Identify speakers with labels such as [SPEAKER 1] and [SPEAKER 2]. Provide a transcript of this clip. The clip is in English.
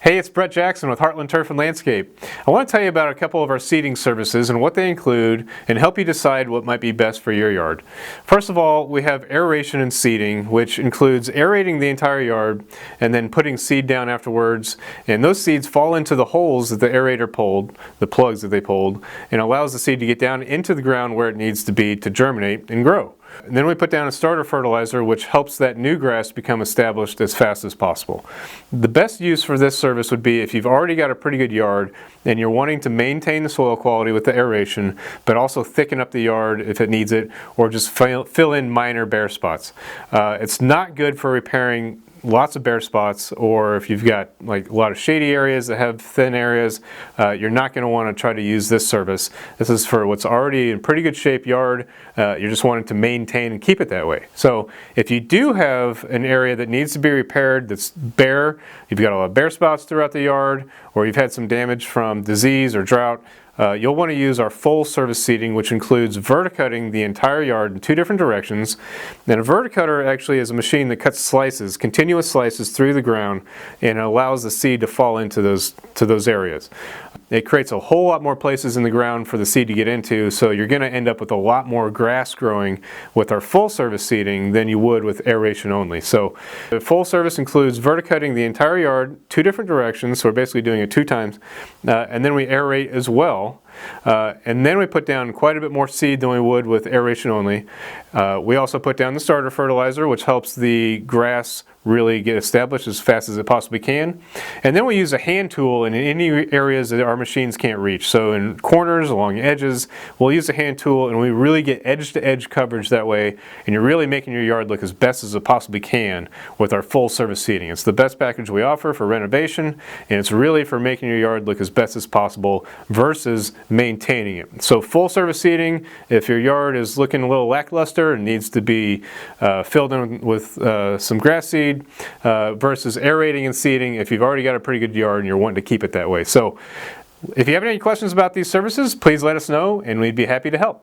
[SPEAKER 1] Hey, it's Brett Jackson with Heartland Turf and Landscape. I want to tell you about a couple of our seeding services and what they include and help you decide what might be best for your yard. First of all, we have aeration and seeding, which includes aerating the entire yard and then putting seed down afterwards. And those seeds fall into the holes that the aerator pulled, the plugs that they pulled, and allows the seed to get down into the ground where it needs to be to germinate and grow. And then we put down a starter fertilizer, which helps that new grass become established as fast as possible. The best use for this service would be if you've already got a pretty good yard and you're wanting to maintain the soil quality with the aeration, but also thicken up the yard if it needs it, or just fill in minor bare spots. It's not good for repairing lots of bare spots, or if you've got like a lot of shady areas that have thin areas, you're not going to want to try to use this service. This is for what's already in pretty good shape yard. You're just wanting to maintain and keep it that way. So if you do have an area that needs to be repaired that's bare, you've got a lot of bare spots throughout the yard, or you've had some damage from disease or drought, you'll want to use our full service seeding, which includes verticutting the entire yard in two different directions. And a verticutter actually is a machine that cuts slices, continuous slices through the ground, and it allows the seed to fall into those areas. It creates a whole lot more places in the ground for the seed to get into, so you're going to end up with a lot more grass growing with our full service seeding than you would with aeration only. So the full service includes verticutting the entire yard two different directions, so we're basically doing it two times, and then we aerate as well. And then we put down quite a bit more seed than we would with aeration only. We also put down the starter fertilizer, which helps the grass really get established as fast as it possibly can. And then we use a hand tool in any areas that our machines can't reach. So in corners, along edges, we'll use a hand tool, and we really get edge-to-edge coverage that way, and you're really making your yard look as best as it possibly can with our full service seeding. It's the best package we offer for renovation, and it's really for making your yard look as best as possible versus maintaining it. So full service seeding, if your yard is looking a little lackluster and needs to be filled in with some grass seed, versus aerating and seeding if you've already got a pretty good yard and you're wanting to keep it that way. So if you have any questions about these services, please let us know and we'd be happy to help.